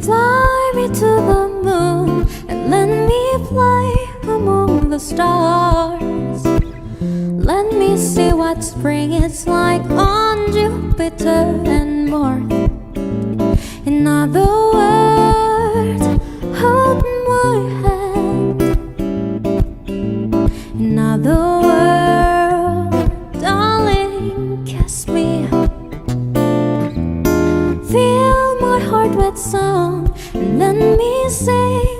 Fly me to the moon and let me play among the stars. Let me see what spring is like on Jupiter and Mars. In other words, hold my hand. In other words, darling, kiss me. Fill my heart with song and let me sing.